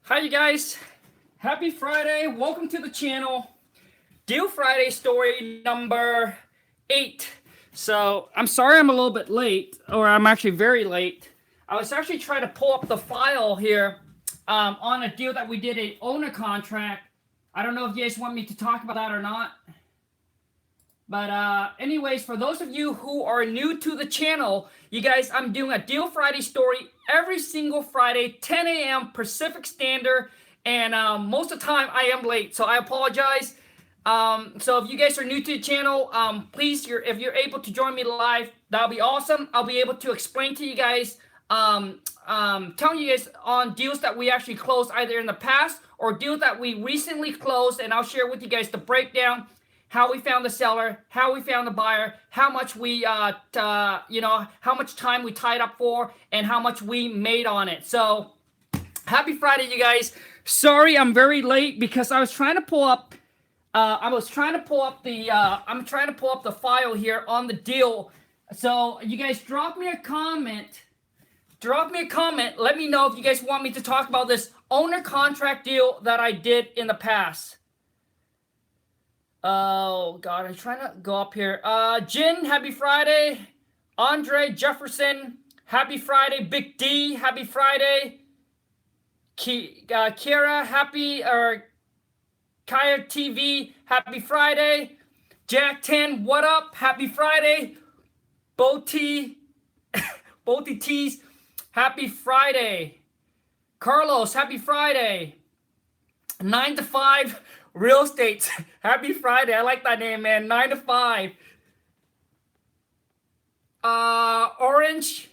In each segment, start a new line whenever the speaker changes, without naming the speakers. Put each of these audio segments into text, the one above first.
Hi, you guys. Happy Friday. Welcome to the channel. Deal Friday story number 8. So, I'm sorry I'm a little bit late, or I'm actually very late. I was actually trying to pull up the file here on a deal that we did, a owner contract. I don't know if you guys want me to talk about that or not. But anyways, for those of you who are new to the channel, you guys, I'm doing a Deal Friday story every single Friday, 10 a.m. Pacific Standard, and most of the time I am late, so I apologize. So if you guys are new to the channel, please, if you're able to join me live, that'll be awesome. I'll be able to explain to you guys, telling you guys on deals that we actually closed either in the past or deals that we recently closed, and I'll share with you guys the breakdown. How we found the seller, how we found the buyer, how much we, how much time we tied up for, and how much we made on it. So, happy Friday, you guys. Sorry, I'm very late because I was trying to pull up. I'm trying to pull up the file here on the deal. So, you guys, drop me a comment. Let me know if you guys want me to talk about this owner contract deal that I did in the past. Oh God, I'm trying to go up here. Jin, happy Friday. Andre Jefferson, happy Friday. Big D, happy Friday. Kira, Kaya TV, happy Friday. Jack 10, what up? Happy Friday. Boti T's, happy Friday. Carlos, happy Friday. 9 to 5. Real Estate, happy Friday. I like that name, man. 9 to 5. Orange,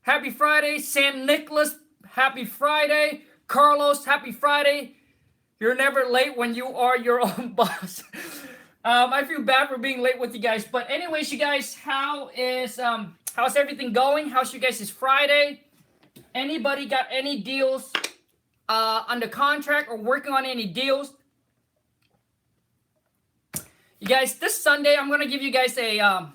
happy Friday. San Nicolas, happy Friday. Carlos, happy Friday. You're never late when you are your own boss. I feel bad for being late with you guys. But anyways, you guys, how's everything going? How's you guys' Friday? Anybody got any deals under contract or working on any deals? You guys, this Sunday I'm gonna give you guys a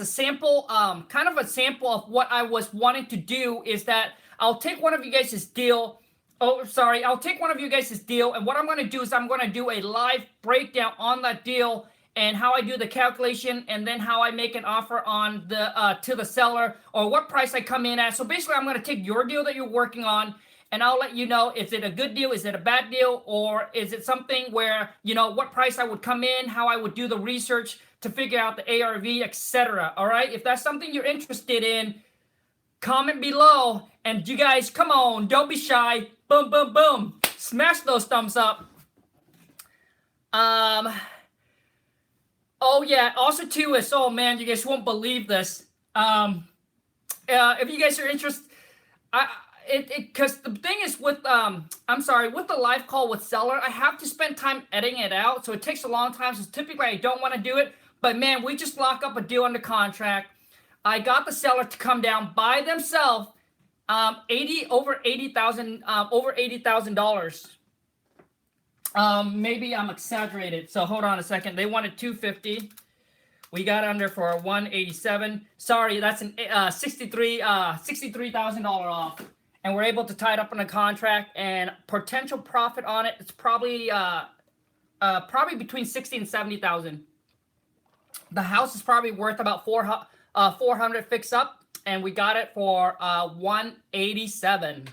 sample, kind of a sample of what I was wanting to do. Is that I'll take one of you guys' deal. I'll take one of you guys' deal, and what I'm gonna do is I'm gonna do a live breakdown on that deal and how I do the calculation, and then how I make an offer on the to the seller, or what price I come in at. So basically, I'm gonna take your deal that you're working on, and I'll let you know, is it a good deal, is it a bad deal, or is it something where, what price I would come in, how I would do the research to figure out the ARV, etc. All right, if that's something you're interested in, comment below. And you guys, come on, don't be shy. Boom, boom, boom. Smash those thumbs up. Oh yeah, also too is, oh man, you guys won't believe this. If you guys are interested, because the thing is with with the live call with seller, I have to spend time editing it out, so it takes a long time. So typically I don't want to do it, but man, we just lock up a deal under contract. I got the seller to come down by themselves, over $80,000. Maybe I'm exaggerated. So hold on a second. They wanted $250. We got under for $187. Sorry, that's an $63,000 off. And we're able to tie it up in a contract, and potential profit on it, it's probably between 60 and 70,000. The house is probably worth about 400 fix up, and we got it for 187.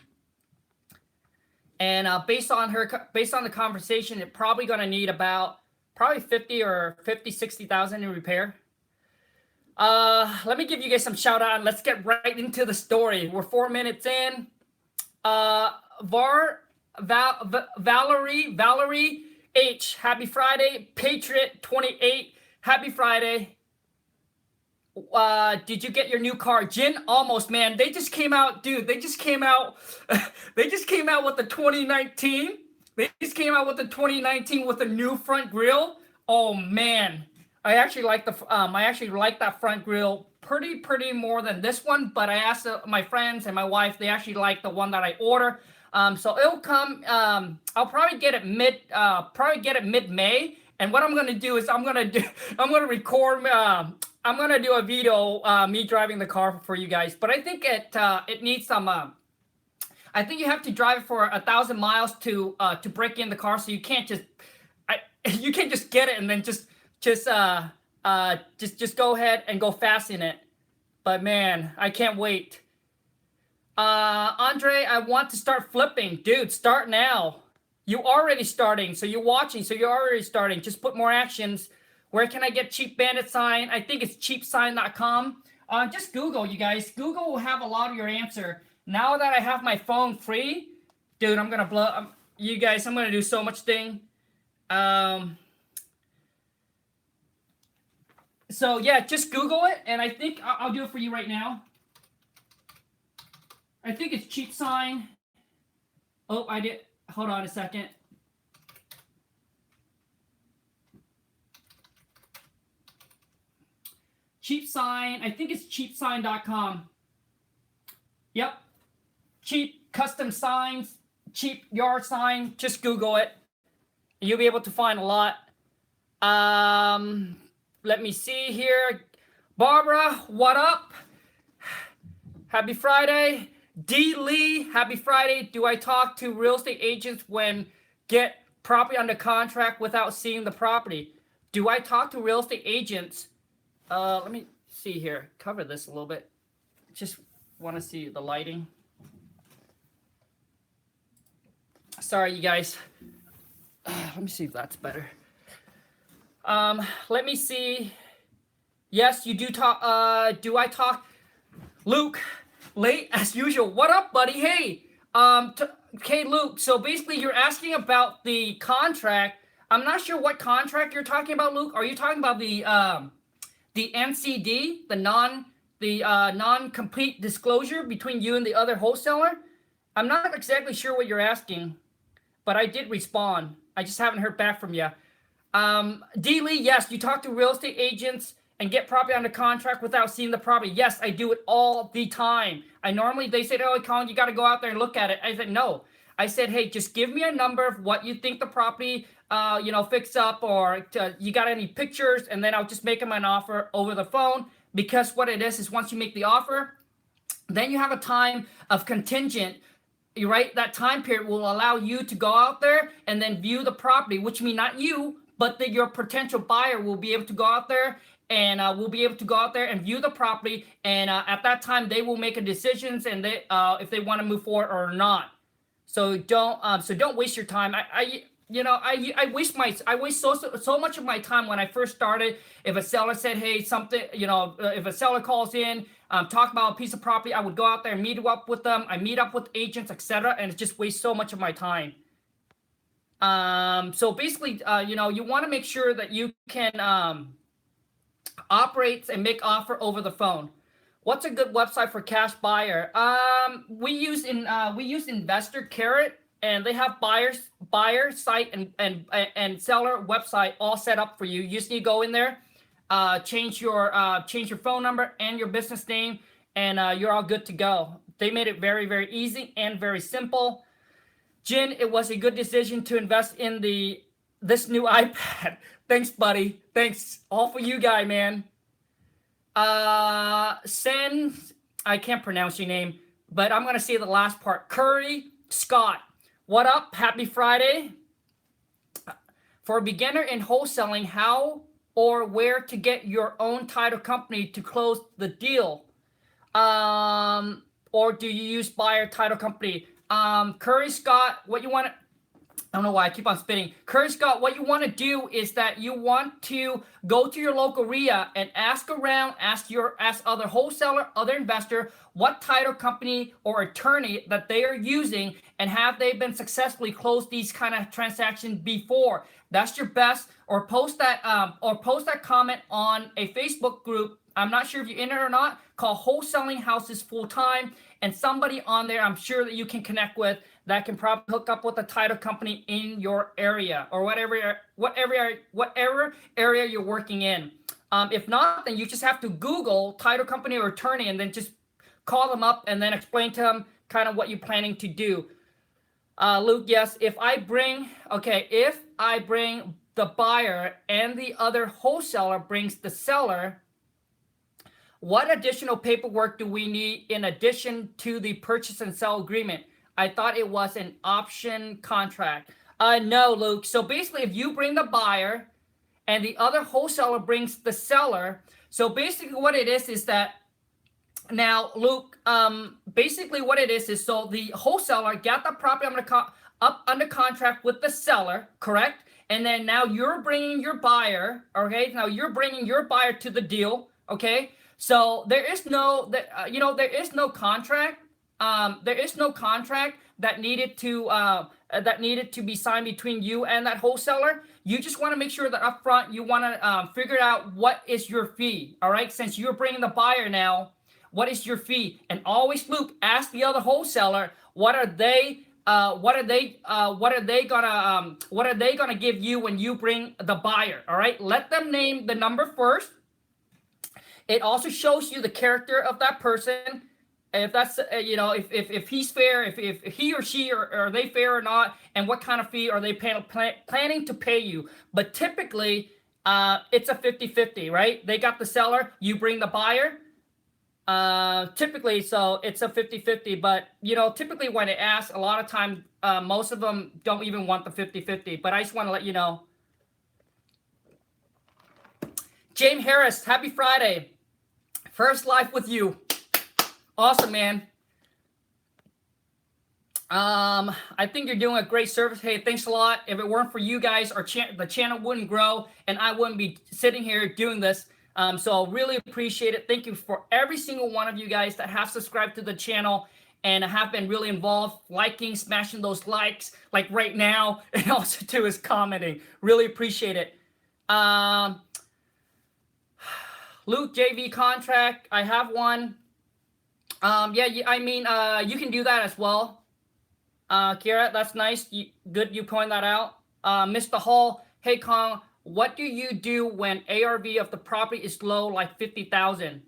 And based on the conversation, it's probably going to need about 60,000 in repair. Let me give you guys some shout out, and let's get right into the story. We're 4 minutes in. Valerie H, happy Friday. Patriot 28, happy Friday. Did you get your new car? Jin, almost, man. They just came out, dude. They just came out with the 2019. They just came out with the 2019 with a new front grille. Oh man, I actually like that front grille pretty more than this one. But I asked my friends and my wife; they actually like the one that I order. So it'll come. I'll probably get it mid-May. And what I'm gonna do is I'm gonna record. I'm gonna do a video me driving the car for you guys. But I think it needs some. I think you have to drive it for 1,000 miles to break in the car. So you can't just you can't just get it and then just go ahead and go fast in it. But man, I can't wait. Andre, I want to start flipping. Dude, start now. You already starting, so you're watching, so you're already starting. Just put more actions. Where can I get cheap bandit sign? I think it's cheapsign.com. Just Google, you guys. Google will have a lot of your answer. Now that I have my phone free, dude, I'm gonna blow. You guys, I'm gonna do so much thing. So yeah, just Google it, and I think I'll do it for you right now. I think it's cheap sign. Oh, I did. Hold on a second. Cheap sign. I think it's cheapsign.com. Yep. Cheap custom signs, cheap yard sign. Just Google it. You'll be able to find a lot. Let me see here. Barbara, what up? Happy Friday. D. Lee, happy Friday. Do I talk to real estate agents when get property under contract without seeing the property? Do I talk to real estate agents? Let me see here. Cover this a little bit. Just want to see the lighting. Sorry, you guys. Let me see if that's better. Let me see. Yes, you do talk. Do I talk? Luke, late as usual. What up, buddy? Hey, okay, Luke. So basically, you're asking about the contract. I'm not sure what contract you're talking about, Luke. Are you talking about the NCD, the non-complete disclosure between you and the other wholesaler? I'm not exactly sure what you're asking, but I did respond. I just haven't heard back from you. D. Lee, yes, you talk to real estate agents and get property under contract without seeing the property. Yes, I do it all the time. They said, oh, Khang, you got to go out there and look at it. I said, no. I said, hey, just give me a number of what you think the property, fix up, or you got any pictures, and then I'll just make them an offer over the phone. Because what it is once you make the offer, then you have a time of contingent. Right, that time period will allow you to go out there and then view the property, which means not you, but that your potential buyer will be able to go out there and view the property. And at that time, they will make a decision and they if they want to move forward or not. So don't waste your time. I waste so much of my time when I first started. If a seller said, hey, something, if a seller calls in, talk about a piece of property, I would go out there and meet up with them. I meet up with agents, etc., and it just wastes so much of my time. So basically, you want to make sure that you can operate and make offer over the phone. What's a good website for cash buyer? We use Investor Carrot, and they have buyer site and seller website all set up for you. You just need to go in there, change your phone number and your business name, and you're all good to go. They made it very, very easy and very simple. Jin, it was a good decision to invest in this new iPad. Thanks, buddy. Thanks. All for you, guy, man. Sen, I can't pronounce your name, but I'm gonna say the last part. Curry Scott, what up? Happy Friday. For a beginner in wholesaling, how or where to get your own title company to close the deal? Or do you use buyer title company? Curry Scott, what you want to, I don't know why I keep on spitting. Curry Scott, what you want to do is that you want to go to your local RIA and ask around, ask other wholesaler, other investor, what title company or attorney that they are using, and have they been successfully closed these kind of transactions before. That's your best. Or post that comment on a Facebook group. I'm not sure if you're in it or not, called Wholesaling Houses Full Time, and somebody on there I'm sure that you can connect with that can probably hook up with a title company in your area or whatever area you're working in. If not, then you just have to Google title company or attorney and then just call them up and then explain to them kind of what you're planning to do. Luke, yes, if I bring the buyer and the other wholesaler brings the seller, what additional paperwork do we need in addition to the purchase and sell agreement? I thought it was an option contract. No, Luke. So basically, if you bring the buyer and the other wholesaler brings the seller, so basically what it is that now, Luke, basically what it is so the wholesaler got the property up under contract with the seller, correct? And then now you're bringing your buyer, okay? Now you're bringing your buyer to the deal, okay? So there is no, there is no contract. There is no contract that needed to be signed between you and that wholesaler. You just want to make sure that up front you want to figure out what is your fee, all right? Since you're bringing the buyer now, what is your fee? And always, Luke, ask the other wholesaler what are they gonna give you when you bring the buyer? All right, let them name the number first. It also shows you the character of that person. If that's if he's fair, if he or she are they fair or not, and what kind of fee are they planning to pay you. But typically, it's a 50-50, right? They got the seller, you bring the buyer. Typically, so it's a 50-50, but typically when it asks, a lot of times most of them don't even want the 50-50, but I just want to let you know. James Harris, happy Friday. First live with you. Awesome, man. I think you're doing a great service. Hey, thanks a lot. If it weren't for you guys, the channel wouldn't grow and I wouldn't be sitting here doing this. So really appreciate it. Thank you for every single one of you guys that have subscribed to the channel and have been really involved, liking, smashing those likes like right now, and also too is commenting. Really appreciate it. Luke, JV contract, I have one. You can do that as well. Kira, that's nice. Good you point that out. Mr. Hall, hey Khang, what do you do when ARV of the property is low, like 50,000?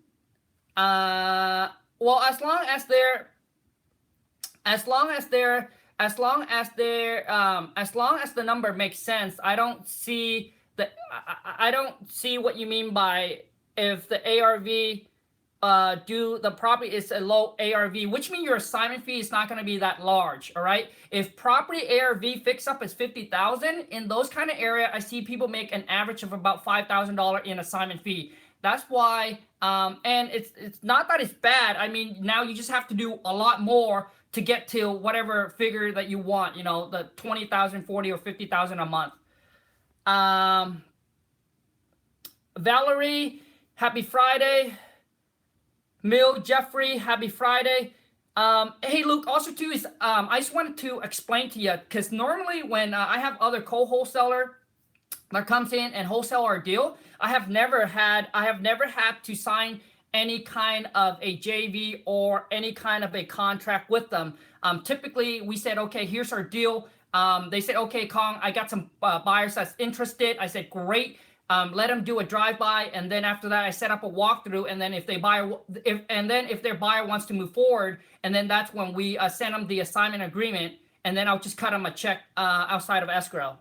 Well, as long as the number makes sense, I don't see what you mean by if the ARV the property is a low ARV, which means your assignment fee is not going to be that large. All right. If property ARV fixed up is 50,000 in those kind of area, I see people make an average of about $5,000 in assignment fee. That's why, and it's not that it's bad. I mean, now you just have to do a lot more to get to whatever figure that you want. The 20,000, 40, or 50,000 a month. Valerie, happy Friday. Mill, Jeffrey, happy Friday. Hey, Luke, also too is I just wanted to explain to you, because normally when I have other co-wholesaler that comes in and wholesale our deal, I have never had to sign any kind of a JV or any kind of a contract with them. Typically, we said, okay, here's our deal. They said, okay, Khang, I got some buyers that's interested. I said, great. Let them do a drive-by, and then after that, I set up a walkthrough. And then if their buyer wants to move forward, and then that's when we send them the assignment agreement, and then I'll just cut them a check outside of escrow.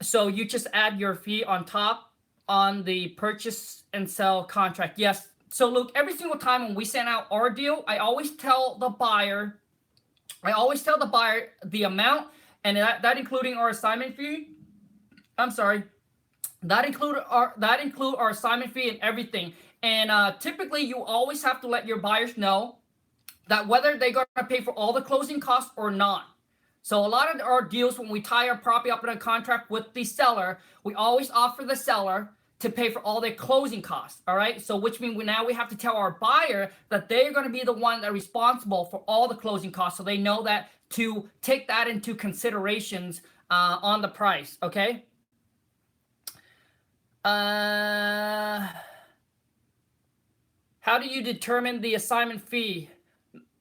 So you just add your fee on top on the purchase and sell contract. Yes. So Luke, every single time when we send out our deal, I always tell the buyer the amount, and that including our assignment fee. I'm sorry, that include our assignment fee and everything. And typically, you always have to let your buyers know that whether they're going to pay for all the closing costs or not. So a lot of our deals, when we tie our property up in a contract with the seller, we always offer the seller to pay for all their closing costs. All right. So which means now we have to tell our buyer that they're going to be the one that are responsible for all the closing costs. So they know that to take that into considerations on the price. Okay. How do you determine the assignment fee?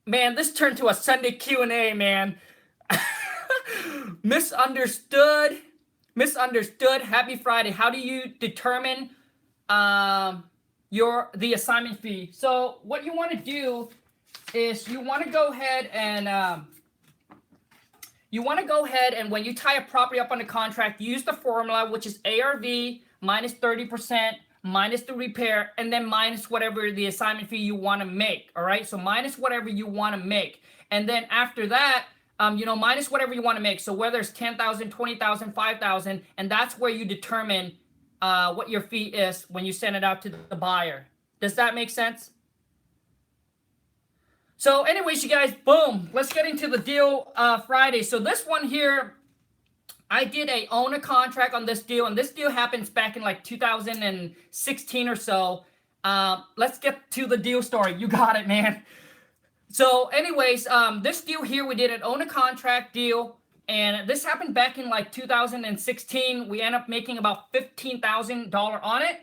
Man, this turned to a Sunday Q&A, man. Misunderstood. Happy Friday. How do you determine the assignment fee? So what you want to do is you want to go ahead and when you tie a property up on a contract, use the formula, which is ARV minus 30% minus the repair, and then minus whatever the assignment fee you want to make. All right, so minus whatever you want to make, and then after that, minus whatever you want to make. So whether it's 10,000, 20,000, 5,000, and that's where you determine what your fee is when you send it out to the buyer. Does that make sense? So anyways, you guys, boom, let's get into the deal Friday. So this one here, I did a owner contract on this deal, and this deal happens back in like 2016 or so. Let's get to the deal story. You got it, man. So anyways, this deal here, we did an owner contract deal, and this happened back in like 2016. We ended up making about $15,000 on it.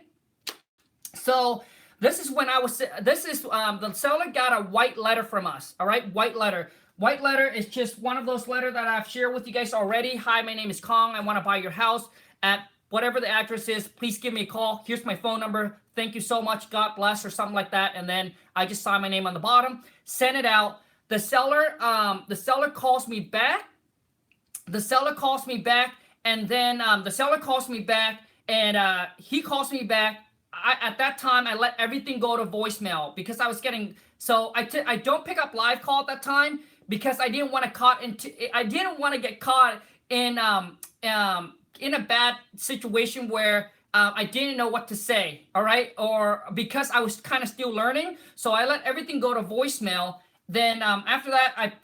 So this is when the seller got a white letter from us. All right, white letter. White letter is just one of those letters that I've shared with you guys already. Hi, my name is Khang. I want to buy your house at whatever the address is. Please give me a call. Here's my phone number. Thank you so much. God bless, or something like that. And then I just sign my name on the bottom, send it out. The seller calls me back. The seller calls me back, and then the seller calls me back, and he calls me back. At that time, I let everything go to voicemail because I was getting, so I don't pick up live call at that time because I didn't want to get caught in a bad situation where I didn't know what to say, all right? Or because I was kind of still learning, so I let everything go to voicemail. Then after that,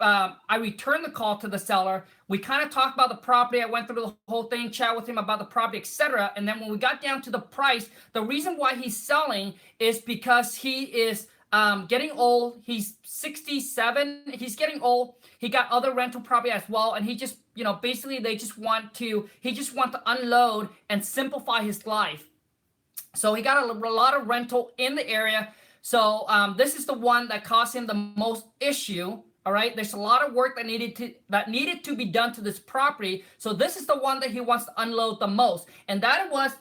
I returned the call to the seller. We kind of talked about the property. I went through the whole thing, chat with him about the property, etc. And then when we got down to the price, the reason why he's selling is because he is getting old. He's 67. He's getting old. He got other rental property as well, and he just, basically he just want to unload and simplify his life. So he got a lot of rental in the area. So this is the one that caused him the most issue. All right, there's a lot of work that needed to be done to this property. So this is the one that he wants to unload the most, and that was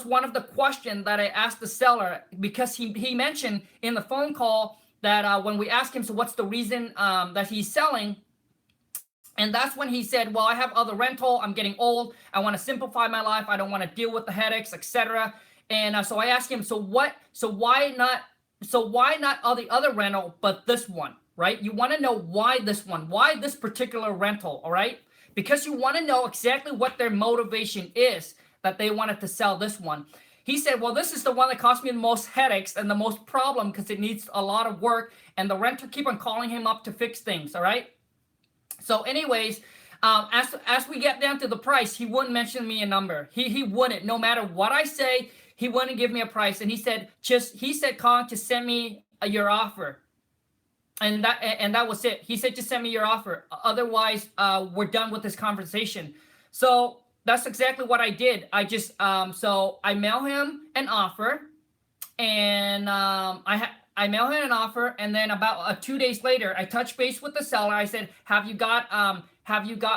one of the questions that I asked the seller, because he mentioned in the phone call that when we asked him, so what's the reason that he's selling? And that's when he said, well, I have other rental. I'm getting old. I want to simplify my life. I don't want to deal with the headaches, etc. And so I asked him, so why not all the other rental, but this one, right? You want to know why this one, why this particular rental, all right? Because you want to know exactly what their motivation is that they wanted to sell this one. He said, well, this is the one that cost me the most headaches and the most problem because it needs a lot of work, and the renter keep on calling him up to fix things, all right? So anyways, as we get down to the price, he wouldn't mention me a number. He wouldn't, no matter what I say. He wouldn't give me a price, and he said, Khang, just send me your offer, and that was it. He said, just send me your offer. Otherwise, we're done with this conversation. So that's exactly what I did. I just so I mail him an offer, and I mail him an offer, and then about 2 days later, I touched base with the seller. I said, have you got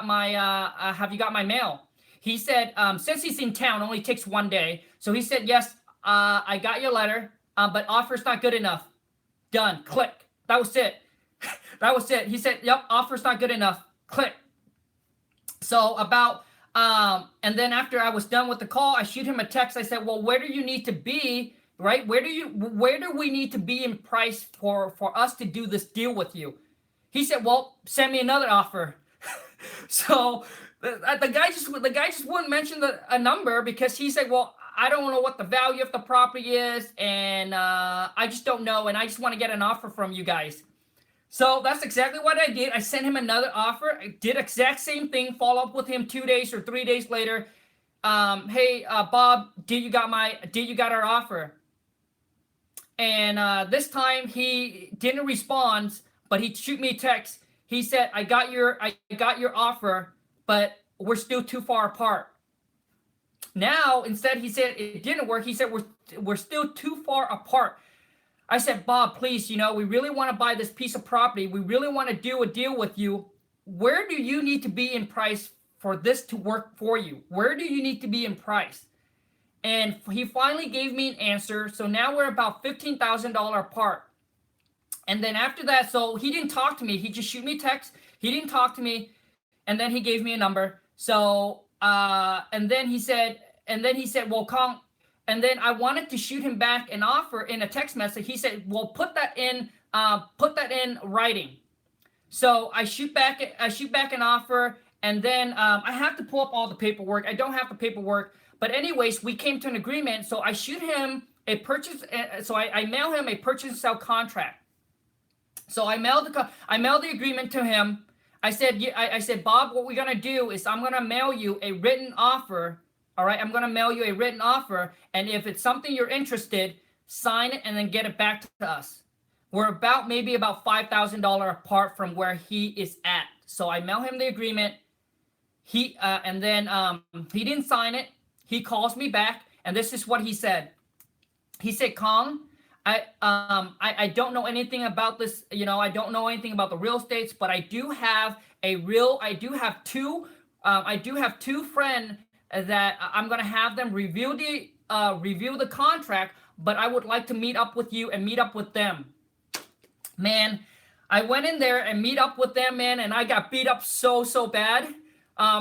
my mail? He said, since he's in town, only takes 1 day. So he said, yes, I got your letter, but offer's not good enough. Done. Click. That was it. That was it. He said, yep, offer's not good enough. Click. So and then after I was done with the call, I shoot him a text. I said, well, where do you need to be, right? Where do we need to be in price for us to do this deal with you? He said, well, send me another offer. So the guy just wouldn't mention a number, because he said, well, I don't know what the value of the property is, and I just don't know, and I just want to get an offer from you guys. So that's exactly what I did. I sent him another offer. I did exact same thing, follow up with him 2 days or 3 days later. Hey, Bob, did you got our offer? And this time he didn't respond, but he shoot me a text. He said, I got your offer, but we're still too far apart. Now, instead, he said it didn't work. He said, we're still too far apart. I said, Bob, please, we really want to buy this piece of property. We really want to do a deal with you. Where do you need to be in price for this to work for you? Where do you need to be in price? And he finally gave me an answer. So now we're about $15,000 apart. And then after that, so he didn't talk to me. He just shoot me a text. He didn't talk to me. And then he gave me a number. So, and then he said, well, Khang, and then I wanted to shoot him back an offer in a text message. He said, well, put that in writing. So I shoot back an offer, and then I have to pull up all the paperwork. I don't have the paperwork, but anyways, we came to an agreement. So I shoot him a purchase. So I mail him a purchase and sell contract. So I mailed the agreement to him. I said, Bob, what we're gonna do is I'm gonna mail you a written offer. All right, I'm gonna mail you a written offer, and if it's something you're interested, sign it and then get it back to us. We're maybe about $5,000 apart from where he is at. So I mail him the agreement. He didn't sign it. He calls me back, and this is what he said. He said, Khang, I don't know anything about this. I don't know anything about the real estates, but I do have two friends that I'm gonna have them review the contract, but I would like to meet up with you and meet up with them. Man, I went in there and meet up with them, man, and I got beat up so bad,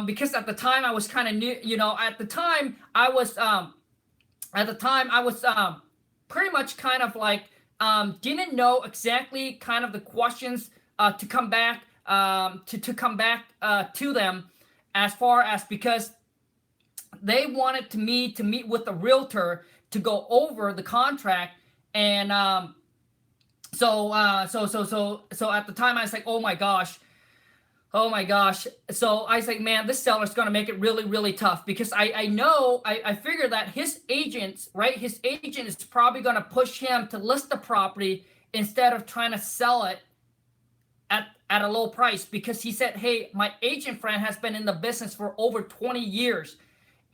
because at the time I was kind of new. At the time I was pretty much kind of like didn't know exactly kind of the questions to come back to them, as far as, because they wanted me to meet with the realtor to go over the contract. And so at the time I was like, oh my gosh. So I was like, man, this seller's gonna make it really tough, because I figure that his agent is probably gonna push him to list the property instead of trying to sell it at a low price, because he said, hey, my agent friend has been in the business for over 20 years,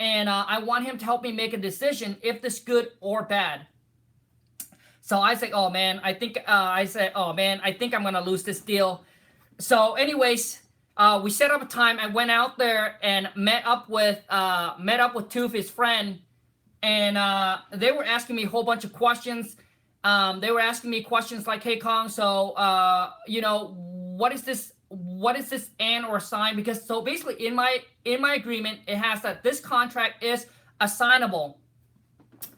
and I want him to help me make a decision if this good or bad. So I said, oh man, I think I'm gonna lose this deal. So anyways, we set up a time. I went out there and met up with two of his friends, and they were asking me a whole bunch of questions. They were asking me questions like, hey Khang, so what is this and or sign? Because so basically in my agreement, it has that this contract is assignable.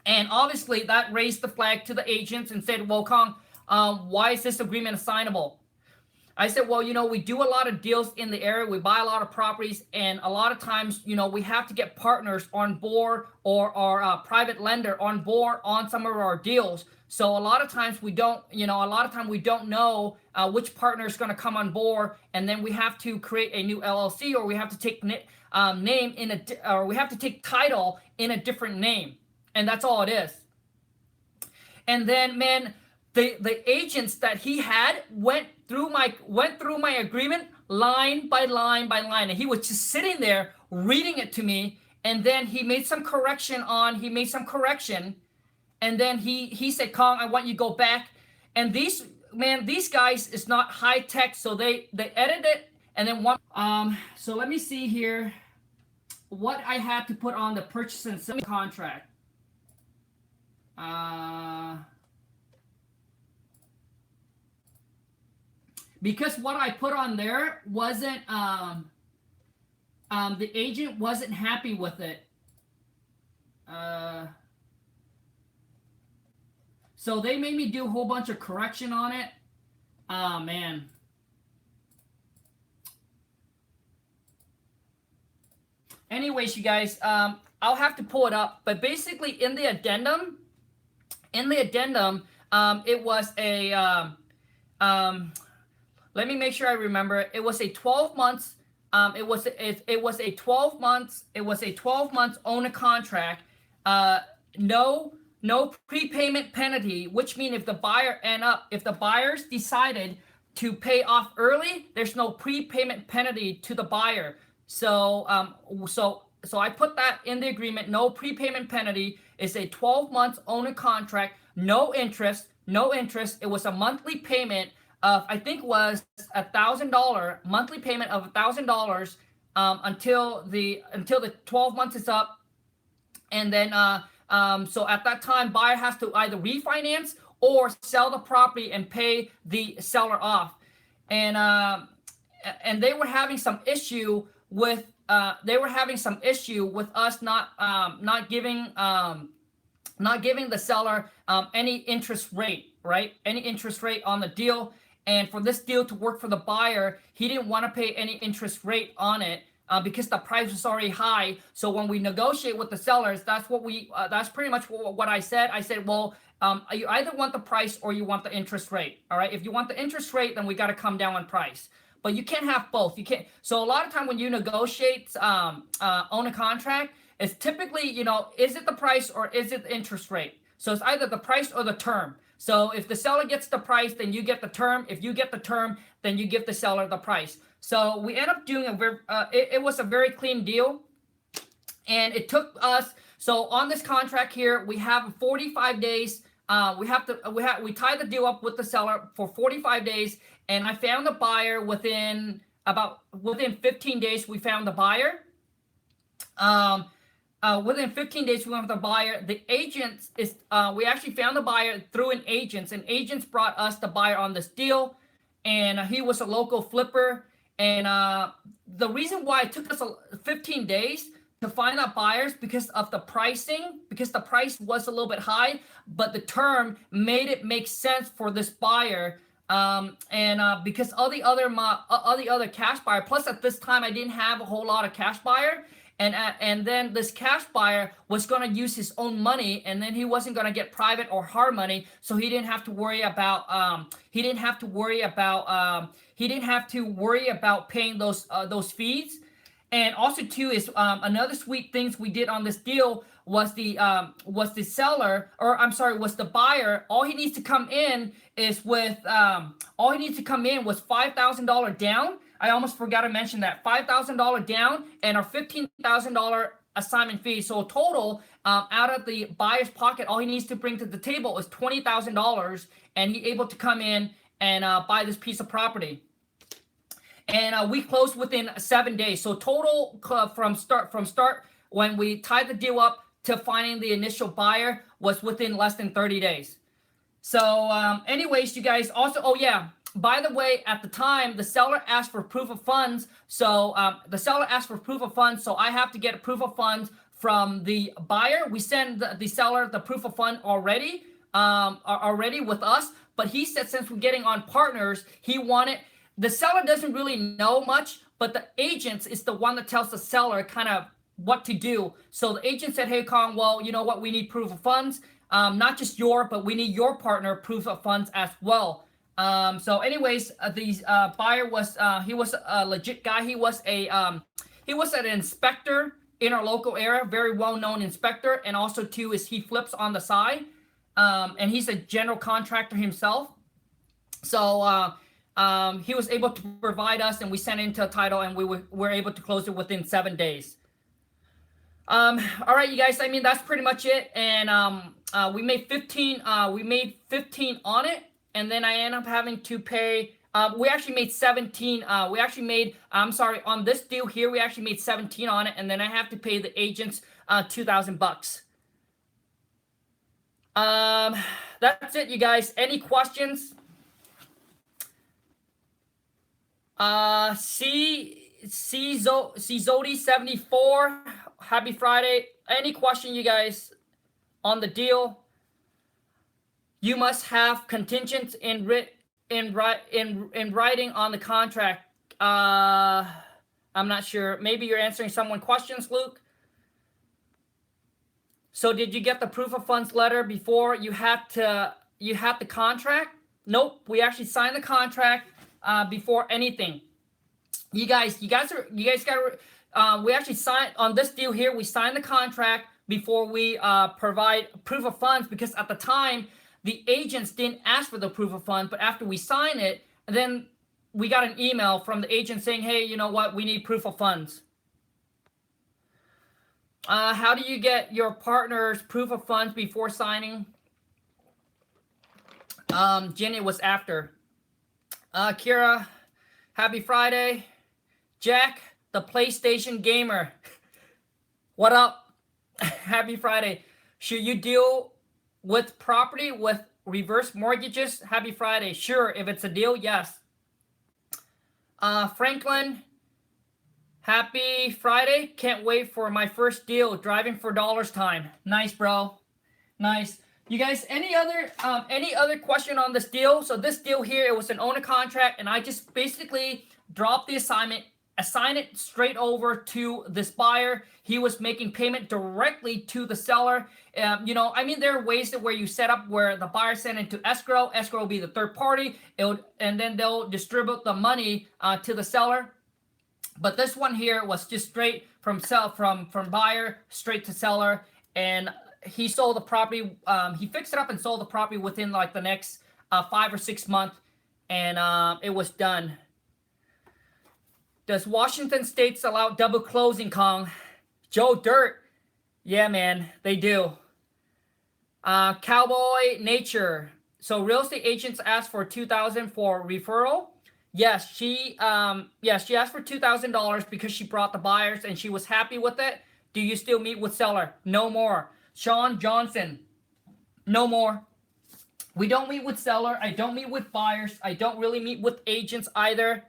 And obviously that raised the flag to the agents and said, well, Khang, why is this agreement assignable? I said, well, we do a lot of deals in the area. We buy a lot of properties, and a lot of times, we have to get partners on board, or our private lender on board on some of our deals. So a lot of times we don't know which partner is going to come on board, and then we have to create a new LLC, or we have to take we have to take title in a different name, and that's all it is. And then, man, the agents that he had went through my agreement line by line by line, and he was just sitting there reading it to me, and then he made some correction, and then he said, Khang, I want you to go back. And these guys is not high tech, so they edited it, and then so let me see here what I had to put on the purchase and sale contract. Because what I put on there wasn't, the agent wasn't happy with it. So they made me do a whole bunch of correction on it. Oh, man. Anyways, you guys, I'll have to pull it up. But basically, in the addendum, it was a, let me make sure I remember. It was a 12 months. It was a 12 months owner contract. No prepayment penalty, which means if the buyers decided to pay off early, there's no prepayment penalty to the buyer. So I put that in the agreement. No prepayment penalty. It's a 12 months owner contract. No interest. It was a monthly payment of, I think was $1,000 monthly payment of $1,000 until the 12 months is up, and then so at that time, buyer has to either refinance or sell the property and pay the seller off, and they were having some issue with us not giving not giving the seller any interest rate, right? Any interest rate on the deal. And for this deal to work for the buyer, he didn't want to pay any interest rate on it because the price was already high. So when we negotiate with the sellers, that's what that's pretty much what I said. I said, well, you either want the price or you want the interest rate. All right. If you want the interest rate, then we got to come down on price. But you can't have both. You can't. So a lot of time when you negotiate on a contract, it's typically, is it the price or is it the interest rate? So it's either the price or the term. So if the seller gets the price, then you get the term. If you get the term, then you give the seller the price. So we end up doing it was a very clean deal. And it took us, so on this contract here, we have 45 days. We tied the deal up with the seller for 45 days. And I found the buyer within 15 days, we found the buyer. Within 15 days, we found the buyer. The agents we actually found the buyer through an agent, and agents brought us the buyer on this deal, and he was a local flipper. And the reason why it took us 15 days to find out buyers because of the pricing, because the price was a little bit high, but the term made it make sense for this buyer. Because all the other cash buyer, plus at this time I didn't have a whole lot of cash buyer, and then this cash buyer was going to use his own money, and then he wasn't going to get private or hard money, so he didn't have to worry about paying those fees. And also too is another sweet things we did on this deal was the buyer. All he needs to come in was $5,000 down. I almost forgot to mention that $5,000 down and our $15,000 assignment fee. So total out of the buyer's pocket, all he needs to bring to the table is $20,000, and he's able to come in and buy this piece of property. And we closed within 7 days. So total from start when we tied the deal up to finding the initial buyer was within less than 30 days. So anyways, you guys also, oh yeah, by the way, at the time, the seller asked for proof of funds. So the seller asked for proof of funds. So I have to get a proof of funds from the buyer. We send the seller the proof of fund already with us. But he said since we're getting on partners, he wanted, the seller doesn't really know much, but the agent is the one that tells the seller kind of what to do. So the agent said, hey, Khang, well, you know what? We need proof of funds. Not just but we need your partner proof of funds as well. So anyways, the buyer was, he was a legit guy. He was an inspector in our local area, very well-known inspector. And also too is he flips on the side. And he's a general contractor himself. So, he was able to provide us, and we sent into a title, and we were able to close it within 7 days. All right, you guys. I mean, that's pretty much it. And we made 15. We made 15 on it, and then I ended up having to pay. We actually made 17. We actually made. I'm sorry, on this deal here, we actually made 17 on it, and then I have to pay the agents $2,000. That's it, you guys. Any questions? Zodi74, happy Friday. Any question, you guys, on the deal? You must have contingents in writing on the contract. I'm not sure. Maybe you're answering someone's questions, Luke. So did you get the proof of funds letter before you had the contract? Nope. We actually signed the contract before anything. You guys got to, we actually signed on this deal here. We signed the contract before we provide proof of funds, because at the time the agents didn't ask for the proof of funds, but after we sign it, then we got an email from the agent saying, hey, you know what, we need proof of funds. How do you get your partner's proof of funds before signing? Jenny was after. Kira, happy Friday. Jack, the PlayStation gamer. What up? Happy Friday. Should you deal with property with reverse mortgages? Happy Friday. Sure, if it's a deal, yes. Franklin, happy Friday. Can't wait for my first deal. Driving for dollars time. Nice, bro. Nice. You guys, any other question on this deal? So this deal here, it was an owner contract, and I just basically dropped the assignment, assign it straight over to this buyer. He was making payment directly to the seller. You know, I mean, there are ways that where you set up where the buyer sent into escrow. Escrow will be the third party. And then they'll distribute the money to the seller. But this one here was just straight from buyer straight to seller, and he sold the property. He fixed it up and sold the property within like the next 5 or 6 months, and it was done. Does Washington State allow double closing, Khang? Joe Dirt. Yeah, man, they do. Cowboy Nature. So real estate agents asked for $2,000 for referral. Yes, she asked for $2,000 because she brought the buyers and she was happy with it. Do you still meet with seller? No more. Sean Johnson. No more. We don't meet with seller. I don't meet with buyers. I don't really meet with agents either.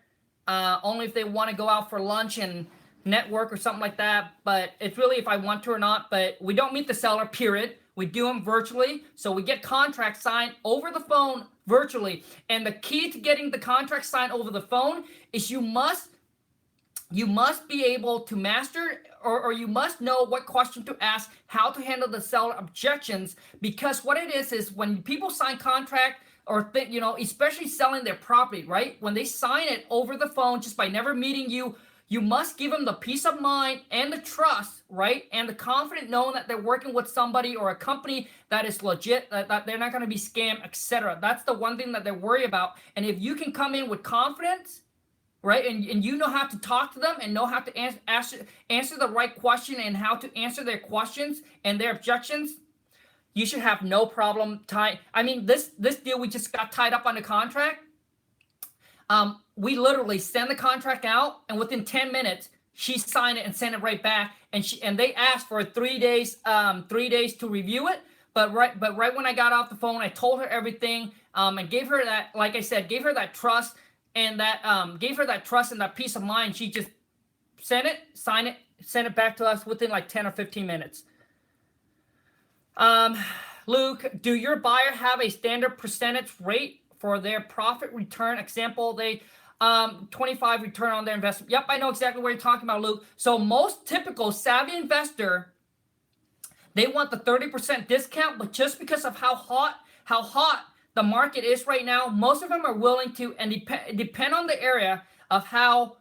Only if they want to go out for lunch and network or something like that. But it's really if I want to or not. But we don't meet the seller, period. We do them virtually. So we get contracts signed over the phone virtually. And the key to getting the contract signed over the phone is you must be able to master or you must know what question to ask, how to handle the seller objections, because what it is when people sign contract or you know, especially selling their property, right? When they sign it over the phone just by never meeting you, you must give them the peace of mind and the trust, right? And the confidence knowing that they're working with somebody or a company that is legit, that they're not going to be scammed, etc. That's the one thing that they're worried about. And if you can come in with confidence, right, and you know how to talk to them and know how to answer the right question and how to answer their questions and their objections, you should have no problem I mean, this deal we just got tied up on the contract. We literally send the contract out, and within 10 minutes, she signed it and sent it right back. And they asked for 3 days, 3 days to review it. But right when I got off the phone, I told her everything, and gave her that, like I said, gave her that trust and that gave her that trust and that peace of mind. She just sent it, signed it, sent it back to us within like 10 or 15 minutes. Luke, do your buyer have a standard percentage rate for their profit return? Example, they 25 return on their investment. Yep, I know exactly what you're talking about, Luke. So most typical savvy investor, they want the 30% discount, but just because of how hot the market is right now, most of them are willing to, and depend on the area of how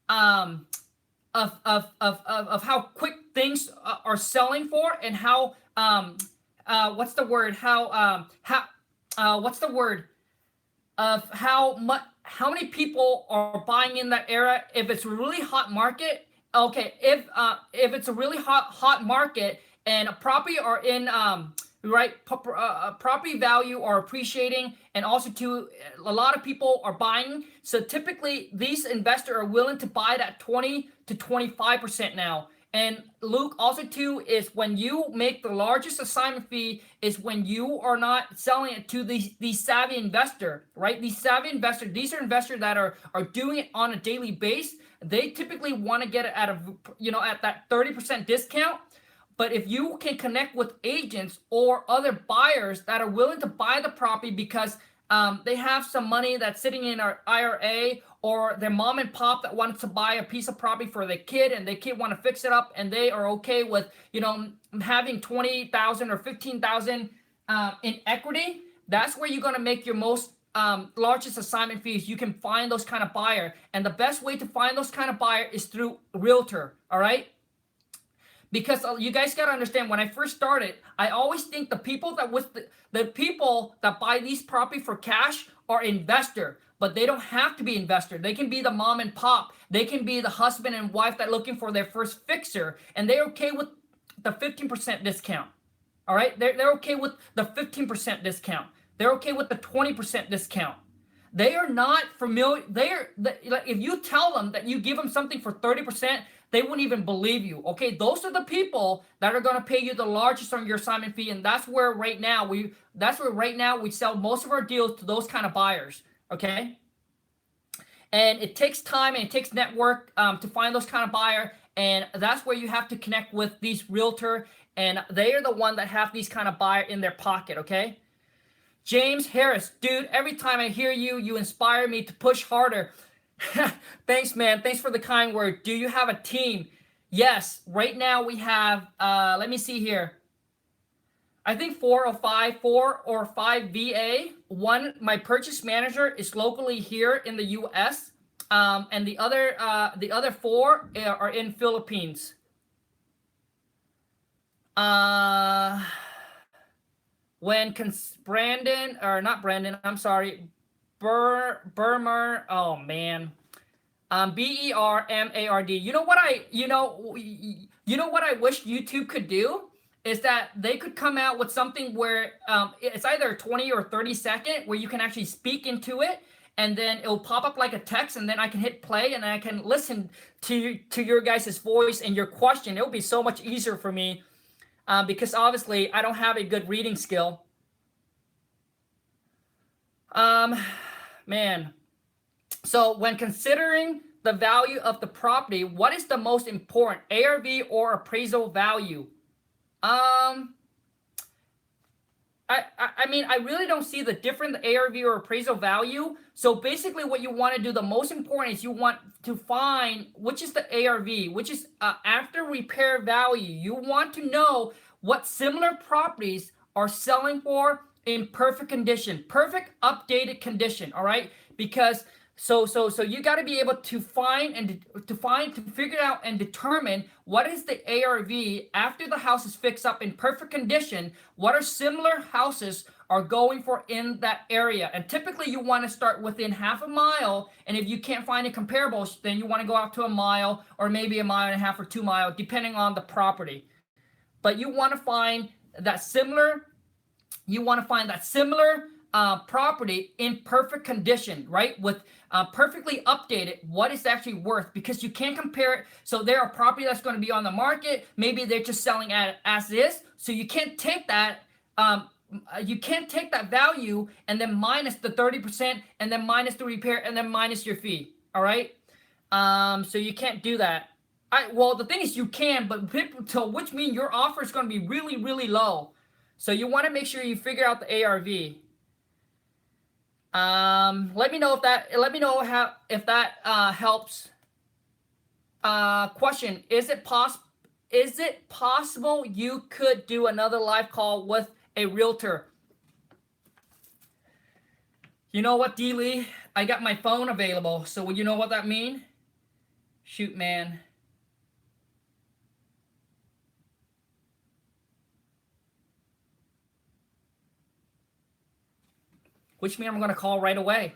of how quick things are selling for, and how what's the word? What's the word? Of how many people are buying in that era. If it's a really hot market, okay. If it's a really hot market and a property are in property value are appreciating, and also too a lot of people are buying. So typically these investors are willing to buy that 20 to 25% now. And Luke, also too, is when you make the largest assignment fee is when you are not selling it to the savvy investor, right? These savvy investors, these are investors that are doing it on a daily basis. They typically want to get it at at that 30% discount. But if you can connect with agents or other buyers that are willing to buy the property because they have some money that's sitting in our IRA, or their mom and pop that wants to buy a piece of property for their kid, and their kid want to fix it up, and they are okay with having $20,000 or $15,000 in equity, that's where you're going to make your most largest assignment fees. You can find those kind of buyer, and the best way to find those kind of buyer is through realtor. All right. Because you guys got to understand, when I first started, I always think the people that buy these property for cash are investor, but they don't have to be investor. They can be the mom and pop. They can be the husband and wife that looking for their first fixer, and they're okay with the 15% discount. All right, they're okay with the 15% discount. They're okay with the 20% discount. They are not familiar. If you tell them that you give them something for 30%, they wouldn't even believe you. Okay, those are the people that are going to pay you the largest on your assignment fee, and that's where right now we sell most of our deals to those kind of buyers. Okay, and it takes time and it takes network to find those kind of buyer, and that's where you have to connect with these realtor and they are the one that have these kind of buyer in their pocket, okay? James Harris, dude, every time I hear you, you inspire me to push harder. Thanks, man. Thanks for the kind word. Do you have a team? Yes, right now we have, let me see here. I think 4 or 5 VA. One, my purchase manager is locally here in the U.S., and the other 4 are in Philippines. Brandon, or not Brandon, I'm sorry, Bermer. Oh man, BERMARD. You know what I wish YouTube could do is that they could come out with something where it's either 20 or 30 second where you can actually speak into it, and then it'll pop up like a text, and then I can hit play and I can listen to your guys' voice and your question. It'll be so much easier for me because obviously I don't have a good reading skill. Man. So when considering the value of the property, what is the most important, ARV or appraisal value? I mean, I really don't see the difference, ARV or appraisal value. So basically what you want to do, the most important is you want to find which is the ARV, which is after repair value. You want to know what similar properties are selling for in perfect condition, perfect updated condition, all right? Because so you got to be able to to figure out and determine what is the ARV after the house is fixed up in perfect condition. What are similar houses are going for in that area? And typically you want to start within half a mile. And if you can't find any comparables, then you want to go out to a mile or maybe a mile and a half or 2 miles, depending on the property. But you want to find that similar. You want to find that similar property in perfect condition, right? With perfectly updated, what it's actually worth, because you can't compare it. So there are property that's going to be on the market. Maybe they're just selling at as is. So you can't take that. You can't take that value and then minus the 30% and then minus the repair and then minus your fee. All right. So you can't do that. Well, the thing is you can, but which means your offer is going to be really, really low. So you want to make sure you figure out the ARV. Let me know if that. Let me know if that helps. Question: Is it possible you could do another live call with a realtor? You know what, D. Lee? I got my phone available. So you know what that means? Shoot, man. Which means I'm going to call right away.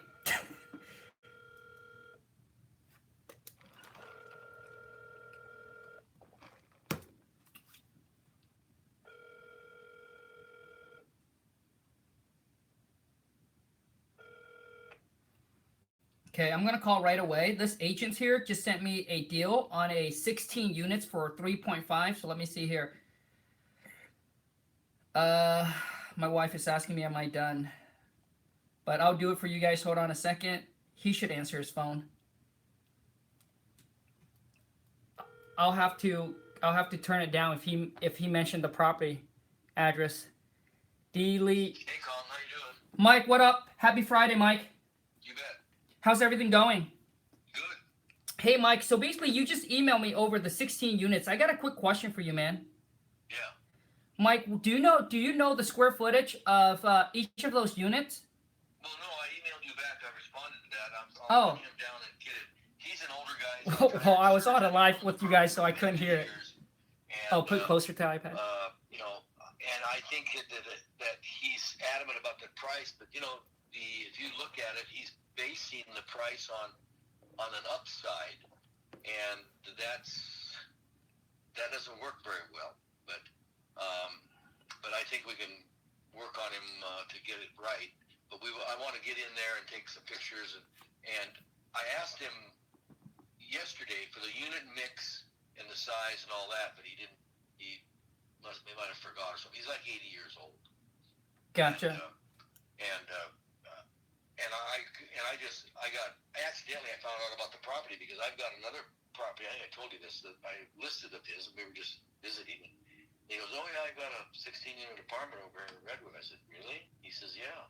Okay, I'm going to call right away. This agent here just sent me a deal on a 16 units for 3.5. So let me see here. My wife is asking me, am I done? But I'll do it for you guys. Hold on a second. He should answer his phone. I'll have to turn it down if he mentioned the property address. Delete.
Hey, Khang, how you doing?
Mike, what up? Happy Friday, Mike.
You bet.
How's everything going?
Good.
Hey, Mike. So basically, you just emailed me over the 16 units. I got a quick question for you, man.
Yeah.
Mike, do you know the square footage of each of those units?
Well, no, I emailed you back. I responded to that.
I'll
put him down and get it. He's an older guy.
Well, I was on a live with you guys, so I couldn't hear it.
And,
put it closer to the iPad.
And I think that he's adamant about the price, but if you look at it, he's basing the price on an upside, and that doesn't work very well. But I think we can work on him to get it right. But I want to get in there and take some pictures, and I asked him yesterday for the unit mix and the size and all that, but he didn't. He might have forgot or something. He's like 80 years old.
Gotcha.
I accidentally found out about the property because I've got another property. I think I told you this, that I listed of his, and we were just visiting. He goes, oh yeah, I got a 16-unit apartment over in Redwood. I said, really? He says, yeah.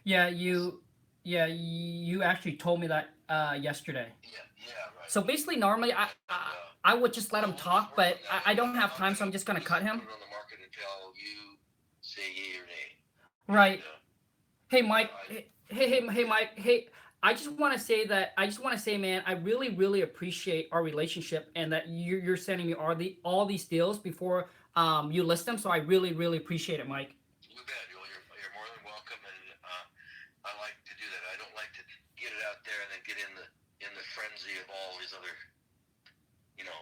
Yeah, you actually told me that yesterday.
Yeah, right.
So basically, normally I would just let him
we'll
talk,
just work
but
on that.
I don't
I'm
have
not
time, so
gonna
I'm just gonna cut
put
him.
it on the market until you say yay or nay.
Right.
And,
Hey, Mike.
I-
Hey, Mike. Hey, I just want to say that I just want to say, man, I really appreciate our relationship and that you're sending me all these deals before you list them. So I really appreciate it, Mike.
You bet. You're more than welcome, and I like to do that. I don't like to get it out there and then get in the frenzy of all these other, you know,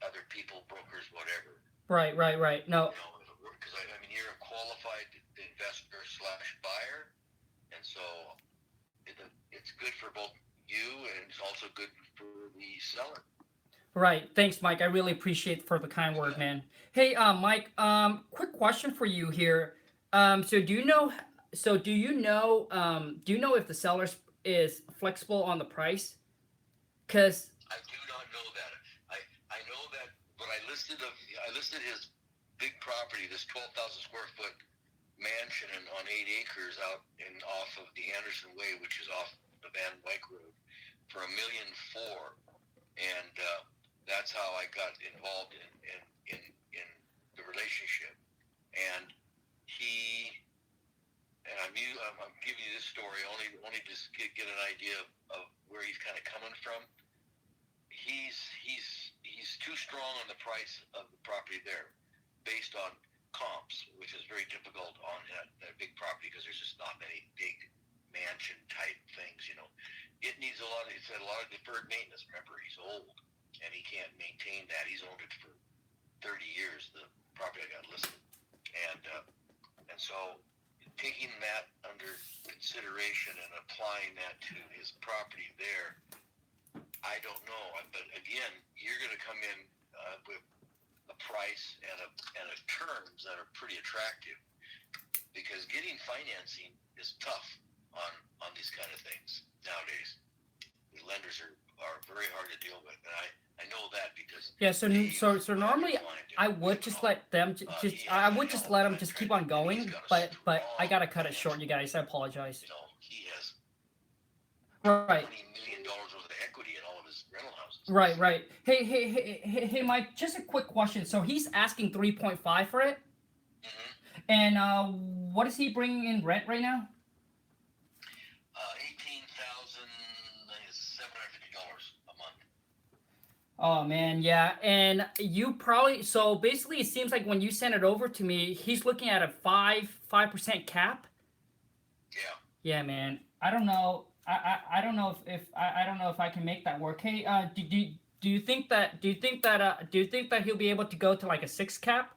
other people, brokers, whatever.
Right. No.
Because I mean, you're a qualified investor / buyer, and so it's good for both you, and it's also good for the seller.
Right. Thanks, Mike. I really appreciate for the kind word, man. Hey, Mike. Quick question for you here. So do you know? So do you know? Do you know if the seller is flexible on the price? Cause
I do not know that. I know that, but I listed his big property, this 12,000 square foot mansion on 8 acres out off of the Anderson Way, which is off the Van Wyck Road, for $1,400,000, and that's how I got involved in the relationship. And I'm giving you this story only just get an idea of where he's kind of coming from. He's too strong on the price of the property there, based on comps, which is very difficult on that big property because there's just not many big mansion type things. It needs it's had a lot of deferred maintenance. Remember, he's old and he can't maintain that. He's owned it for 30 years, the property I got listed, and so taking that under consideration and applying that to his property there, I don't know. But again, you're going to come in with a price and a terms that are pretty attractive, because getting financing is tough on these kind of things nowadays. The lenders are very hard to deal with, and I know that because
so normally I would just let them I would just let them just keep on going, but I gotta cut it short, you guys. I apologize.
He has
Right.
$20 million worth of equity in all of his rental houses.
Right. Hey, Mike. Just a quick question. So he's asking 3.5 for it, and what is he bringing in rent right now?
$18,750 a month.
Oh man, yeah. And you probably so basically it seems like when you sent it over to me, he's looking at a 5% cap.
Yeah.
Yeah, man. I don't know. I don't know if I don't know if I can make that work. Hey, do you think that he'll be able to go to like a 6 cap?